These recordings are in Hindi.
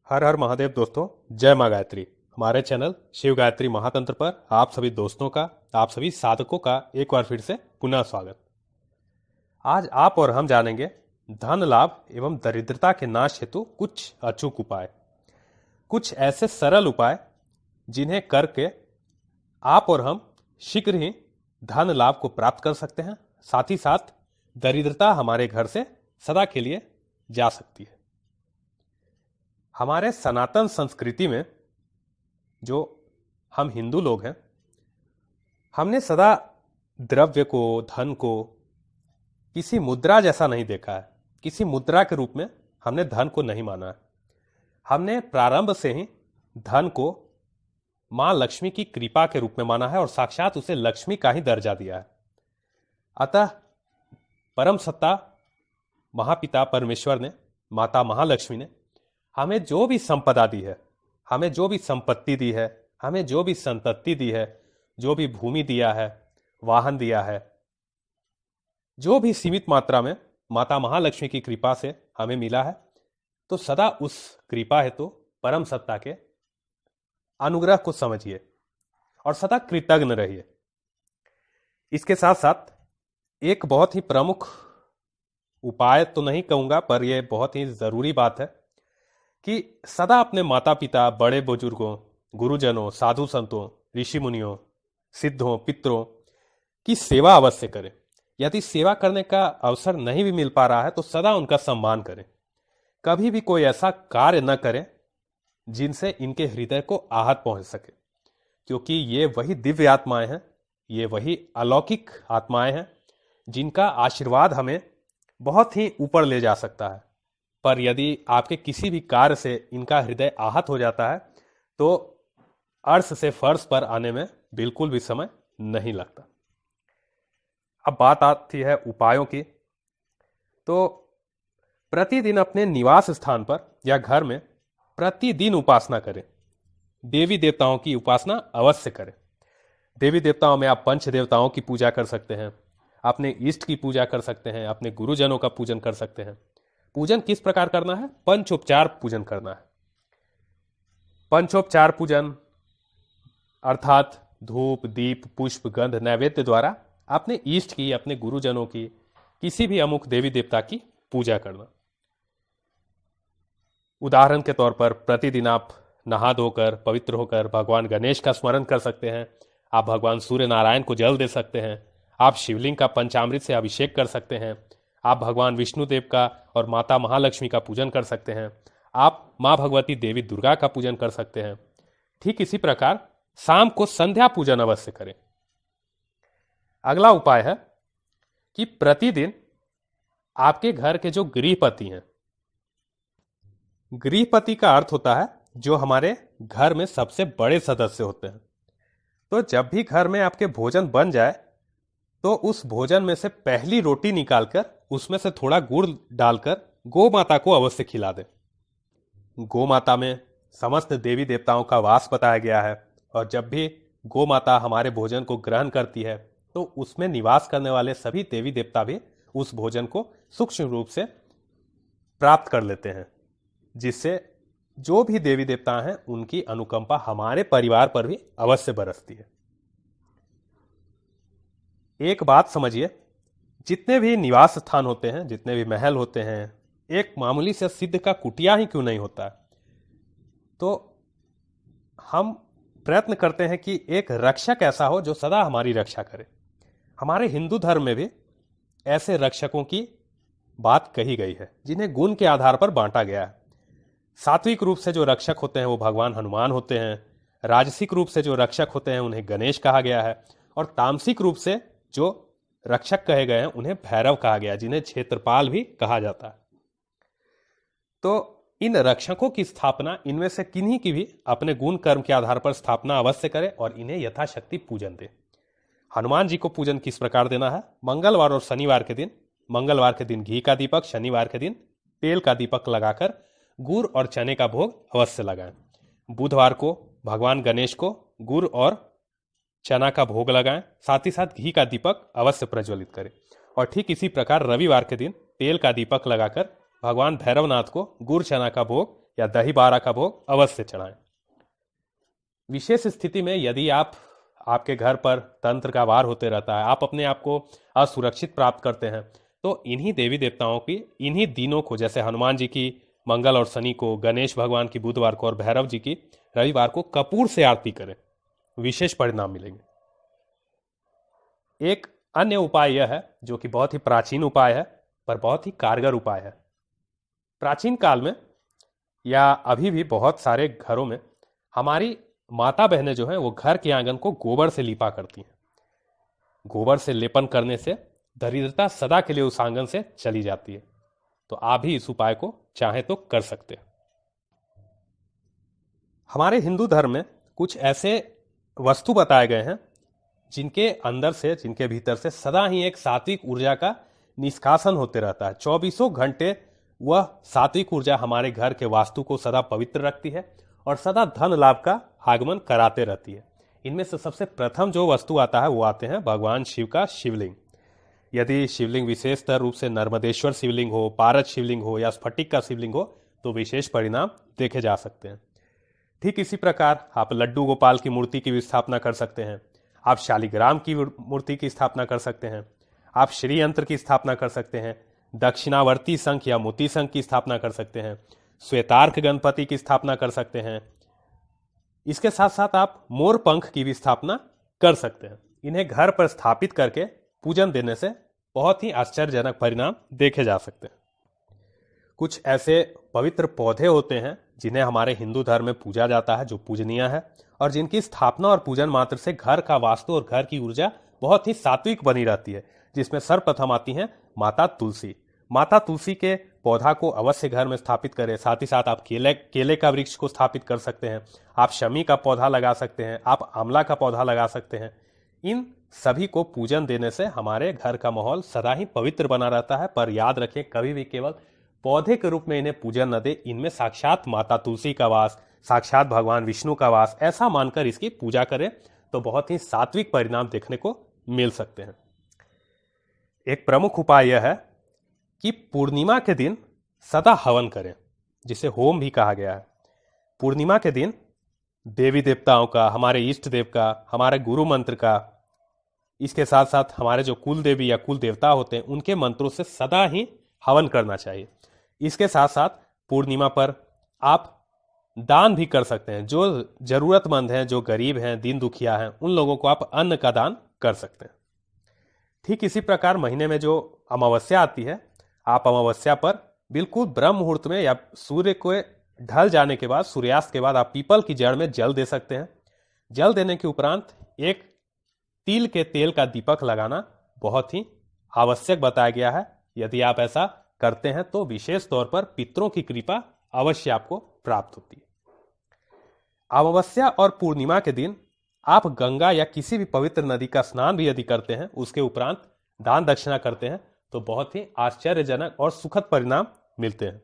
हर हर महादेव दोस्तों। जय माँ गायत्री। हमारे चैनल शिव गायत्री महातंत्र पर आप सभी दोस्तों का, आप सभी साधकों का एक बार फिर से पुनः स्वागत। आज आप और हम जानेंगे धन लाभ एवं दरिद्रता के नाश हेतु कुछ अचूक उपाय, कुछ ऐसे सरल उपाय जिन्हें करके आप और हम शीघ्र ही धन लाभ को प्राप्त कर सकते हैं, साथ ही साथ दरिद्रता हमारे घर से सदा के लिए जा सकती है। हमारे सनातन संस्कृति में जो हम हिंदू लोग हैं, हमने सदा द्रव्य को, धन को किसी मुद्रा जैसा नहीं देखा है। किसी मुद्रा के रूप में हमने धन को नहीं माना है। हमने प्रारंभ से ही धन को मां लक्ष्मी की कृपा के रूप में माना है और साक्षात उसे लक्ष्मी का ही दर्जा दिया है। अतः परम सत्ता महापिता परमेश्वर ने, माता महालक्ष्मी ने हमें जो भी संपदा दी है, हमें जो भी संपत्ति दी है, हमें जो भी संतति दी है, जो भी भूमि दिया है, वाहन दिया है, जो भी सीमित मात्रा में माता महालक्ष्मी की कृपा से हमें मिला है, तो सदा उस कृपा हेतु परम सत्ता के अनुग्रह को समझिए और सदा कृतज्ञ रहिए। इसके साथ साथ एक बहुत ही प्रमुख उपाय तो नहीं कहूंगा, पर यह बहुत ही जरूरी बात है कि सदा अपने माता पिता, बड़े बुजुर्गों, गुरुजनों, साधु संतों, ऋषि मुनियों, सिद्धों, पितरों की सेवा अवश्य करें। यदि सेवा करने का अवसर नहीं भी मिल पा रहा है तो सदा उनका सम्मान करें। कभी भी कोई ऐसा कार्य न करें जिनसे इनके हृदय को आहत पहुंच सके, क्योंकि ये वही दिव्य आत्माएं हैं, ये वही अलौकिक आत्माएं हैं जिनका आशीर्वाद हमें बहुत ही ऊपर ले जा सकता है। पर यदि आपके किसी भी कार्य से इनका हृदय आहत हो जाता है तो अर्श से फर्श पर आने में बिल्कुल भी समय नहीं लगता। अब बात आती है उपायों की। तो प्रतिदिन अपने निवास स्थान पर या घर में प्रतिदिन उपासना करें। देवी देवताओं की उपासना अवश्य करें। देवी देवताओं में आप पंच देवताओं की पूजा कर सकते हैं, अपने इष्ट की पूजा कर सकते हैं, अपने गुरुजनों का पूजन कर सकते हैं। पूजन किस प्रकार करना है? पंचोपचार पूजन करना है। पंचोपचार पूजन अर्थात धूप, दीप, पुष्प, गंध, नैवेद्य द्वारा अपने इष्ट की, अपने गुरुजनों की, किसी भी अमुक देवी देवता की पूजा करना। उदाहरण के तौर पर प्रतिदिन आप नहा धोकर पवित्र होकर भगवान गणेश का स्मरण कर सकते हैं। आप भगवान सूर्य नारायण को जल दे सकते हैं। आप शिवलिंग का पंचामृत से अभिषेक कर सकते हैं। आप भगवान विष्णुदेव का और माता महालक्ष्मी का पूजन कर सकते हैं। आप माँ भगवती देवी दुर्गा का पूजन कर सकते हैं। ठीक इसी प्रकार शाम को संध्या पूजन अवश्य करें। अगला उपाय है कि प्रतिदिन आपके घर के जो गृहपति हैं, गृहपति का अर्थ होता है जो हमारे घर में सबसे बड़े सदस्य होते हैं। तो जब भी घर में आपके भोजन बन जाए तो उस भोजन में से पहली रोटी निकालकर उसमें से थोड़ा गुड़ डालकर गौ माता को अवश्य खिला दें। गौ माता में समस्त देवी देवताओं का वास बताया गया है और जब भी गौ माता हमारे भोजन को ग्रहण करती है तो उसमें निवास करने वाले सभी देवी देवता भी उस भोजन को सूक्ष्म रूप से प्राप्त कर लेते हैं, जिससे जो भी देवी देवता हैं उनकी अनुकंपा हमारे परिवार पर भी अवश्य बरसती है। एक बात समझिए, जितने भी निवास स्थान होते हैं, जितने भी महल होते हैं, एक मामूली से सिद्ध का कुटिया ही क्यों नहीं होता है। तो हम प्रयत्न करते हैं कि एक रक्षक ऐसा हो जो सदा हमारी रक्षा करे। हमारे हिंदू धर्म में भी ऐसे रक्षकों की बात कही गई है जिन्हें गुण के आधार पर बांटा गया है। सात्विक रूप से जो रक्षक होते हैं वो भगवान हनुमान होते हैं। राजसिक रूप से जो रक्षक होते हैं उन्हें गणेश कहा गया है और तामसिक रूप से जो रक्षक कहे गए हैं उन्हें भैरव कहा गया, जिन्हें क्षेत्रपाल भी कहा जाता है। तो इन रक्षकों की स्थापना इनमें से किन्हीं की भी अपने गुण कर्म के आधार पर स्थापना अवश्य करें और इन्हें यथाशक्ति पूजन दें। हनुमान जी को पूजन किस प्रकार देना है? मंगलवार और शनिवार के दिन, मंगलवार के दिन घी का दीपक, शनिवार के दिन तेल का दीपक लगाकर गुड़ और चने का भोग अवश्य लगाएं। बुधवार को भगवान गणेश को गुड़ और चना का भोग लगाएं, साथ ही साथ घी का दीपक अवश्य प्रज्वलित करें। और ठीक इसी प्रकार रविवार के दिन तेल का दीपक लगाकर भगवान भैरवनाथ को गुड़ चना का भोग या दही बारा का भोग अवश्य चढ़ाएं। विशेष स्थिति में यदि आपके घर पर तंत्र का वार होते रहता है, आप अपने आप को असुरक्षित प्राप्त करते हैं, तो इन्हीं देवी देवताओं की इन्हीं दिनों को, जैसे हनुमान जी की मंगल और शनि को, गणेश भगवान की बुधवार को और भैरव जी की रविवार को कपूर से आरती करें, विशेष परिणाम मिलेंगे। एक अन्य उपाय यह है, जो कि बहुत ही प्राचीन उपाय है पर बहुत ही कारगर उपाय है। प्राचीन काल में या अभी भी बहुत सारे घरों में हमारी माता बहनें जो हैं वो घर के आंगन को गोबर से लीपा करती हैं। गोबर से लेपन करने से दरिद्रता सदा के लिए उस आंगन से चली जाती है। तो आप भी इस उपाय को चाहे तो कर सकते हैं। हमारे हिंदू धर्म में कुछ ऐसे वस्तु बताए गए हैं जिनके अंदर से, जिनके भीतर से सदा ही एक सात्विक ऊर्जा का निष्कासन होते रहता है। 24 घंटे वह सात्विक ऊर्जा हमारे घर के वास्तु को सदा पवित्र रखती है और सदा धन लाभ का आगमन कराते रहती है। इनमें से सबसे प्रथम जो वस्तु आता है वो आते हैं भगवान शिव का शिवलिंग। यदि शिवलिंग विशेषतर रूप से नर्मदेश्वर शिवलिंग हो, पारद शिवलिंग हो या स्फटिक का शिवलिंग हो तो विशेष परिणाम देखे जा सकते हैं। ठीक इसी प्रकार आप लड्डू गोपाल की मूर्ति की भी स्थापना कर सकते हैं, आप शालिग्राम की मूर्ति की स्थापना कर सकते हैं, आप श्री यंत्र की स्थापना कर सकते हैं, दक्षिणावर्ती शंख या मोती शंख की स्थापना कर सकते हैं, श्वेतार्क गणपति की स्थापना कर सकते हैं। इसके साथ साथ आप मोर पंख की भी स्थापना कर सकते हैं। इन्हें घर पर स्थापित करके पूजन देने से बहुत ही आश्चर्यजनक परिणाम देखे जा सकते हैं। कुछ ऐसे पवित्र पौधे होते हैं जिन्हें हमारे हिंदू धर्म में पूजा जाता है, जो पूजनीय है और जिनकी स्थापना और पूजन मात्र से घर का वास्तु और घर की ऊर्जा बहुत ही सात्विक बनी रहती है। जिसमें सर्वप्रथम आती हैं माता तुलसी। माता तुलसी के पौधा को अवश्य घर में स्थापित करें। साथ ही साथ आप केले का वृक्ष को स्थापित कर सकते हैं, आप शमी का पौधा लगा सकते हैं, आप आंवला का पौधा लगा सकते हैं। इन सभी को पूजन देने से हमारे घर का माहौल सदा ही पवित्र बना रहता है। पर याद रखें, कभी भी केवल पौधे के रूप में इन्हें पूजन न दे। इनमें साक्षात माता तुलसी का वास, साक्षात भगवान विष्णु का वास, ऐसा मानकर इसकी पूजा करें तो बहुत ही सात्विक परिणाम देखने को मिल सकते हैं। एक प्रमुख उपाय यह है कि पूर्णिमा के दिन सदा हवन करें, जिसे होम भी कहा गया है। पूर्णिमा के दिन देवी देवताओं का, हमारे इष्ट देव का, हमारे गुरु मंत्र का, इसके साथ साथ हमारे जो कुल देवी या कुल देवता होते हैं उनके मंत्रों से सदा ही हवन करना चाहिए। इसके साथ साथ पूर्णिमा पर आप दान भी कर सकते हैं। जो जरूरतमंद हैं, जो गरीब हैं, दीन दुखिया हैं, उन लोगों को आप अन्न का दान कर सकते हैं। ठीक इसी प्रकार महीने में जो अमावस्या आती है, आप अमावस्या पर बिल्कुल ब्रह्म मुहूर्त में या सूर्य को ढल जाने के बाद, सूर्यास्त के बाद आप पीपल की जड़ में जल दे सकते हैं। जल देने के उपरांत एक तिल के तेल का दीपक लगाना बहुत ही आवश्यक बताया गया है। यदि आप ऐसा करते हैं तो विशेष तौर पर पितरों की कृपा अवश्य आपको प्राप्त होती है। अमावस्या और पूर्णिमा के दिन आप गंगा या किसी भी पवित्र नदी का स्नान भी यदि करते हैं, उसके उपरांत दान दक्षिणा करते हैं तो बहुत ही आश्चर्यजनक और सुखद परिणाम मिलते हैं।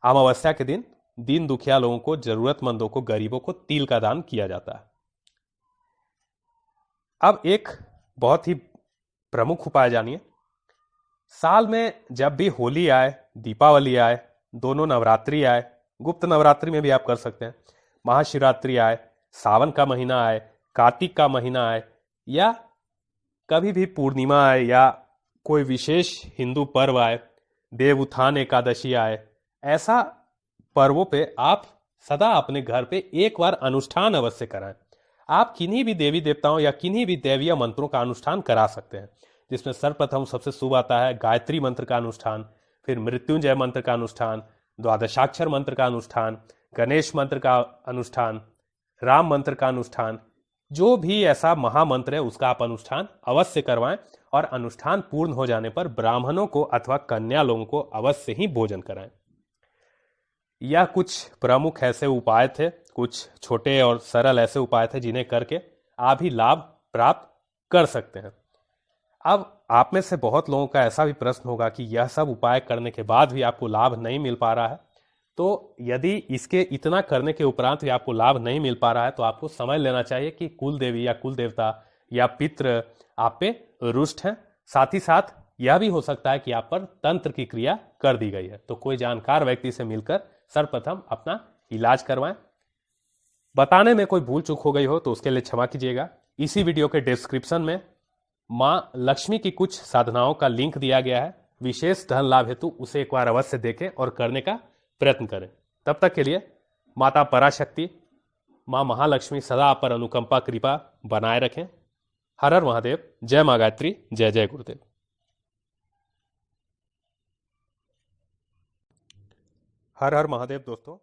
अमावस्या के दिन दीन दुखिया लोगों को, जरूरतमंदों को, गरीबों को तिल का दान किया जाता है। अब एक बहुत ही प्रमुख उपाय जानिए। साल में जब भी होली आए, दीपावली आए, दोनों नवरात्रि आए, गुप्त नवरात्रि में भी आप कर सकते हैं, महाशिवरात्रि आए, सावन का महीना आए, कार्तिक का महीना आए, या कभी भी पूर्णिमा आए या कोई विशेष हिंदू पर्व आए, देव उत्थान एकादशी आए, ऐसा पर्वों पे आप सदा अपने घर पे एक बार अनुष्ठान अवश्य कराएं। आप किन्हीं भी देवी देवताओं या किन्हीं भी दैवीय मंत्रों का अनुष्ठान करा सकते हैं, जिसमें सर्वप्रथम सबसे शुभ आता है गायत्री मंत्र का अनुष्ठान, फिर मृत्युंजय मंत्र का अनुष्ठान, द्वादशाक्षर मंत्र का अनुष्ठान, गणेश मंत्र का अनुष्ठान, राम मंत्र का अनुष्ठान। जो भी ऐसा महामंत्र है उसका आप अनुष्ठान अवश्य करवाएं और अनुष्ठान पूर्ण हो जाने पर ब्राह्मणों को अथवा कन्या लोगों को अवश्य ही भोजन कराएं। यह कुछ प्रमुख ऐसे उपाय थे, कुछ छोटे और सरल ऐसे उपाय थे जिन्हें करके आप ही लाभ प्राप्त कर सकते हैं। अब आप में से बहुत लोगों का ऐसा भी प्रश्न होगा कि यह सब उपाय करने के बाद भी आपको लाभ नहीं मिल पा रहा है। तो यदि इसके इतना करने के उपरांत भी आपको लाभ नहीं मिल पा रहा है तो आपको समझ लेना चाहिए कि कुल देवी या कुल देवता या पितृ आप पे रुष्ट हैं। साथ ही साथ यह भी हो सकता है कि आप पर तंत्र की क्रिया कर दी गई है। तो कोई जानकार व्यक्ति से मिलकर सर्वप्रथम अपना इलाज करवाएं। बताने में कोई भूल चूक हो गई हो तो उसके लिए क्षमा कीजिएगा। इसी वीडियो के डिस्क्रिप्शन में मां लक्ष्मी की कुछ साधनाओं का लिंक दिया गया है। विशेष धन लाभ हेतु उसे एक बार अवश्य देखें और करने का प्रयत्न करें। तब तक के लिए माता पराशक्ति, मां महालक्ष्मी सदा आप पर अनुकंपा कृपा बनाए रखें। हर हर महादेव। जय मां गायत्री। जय जय गुरुदेव। हर हर महादेव दोस्तों।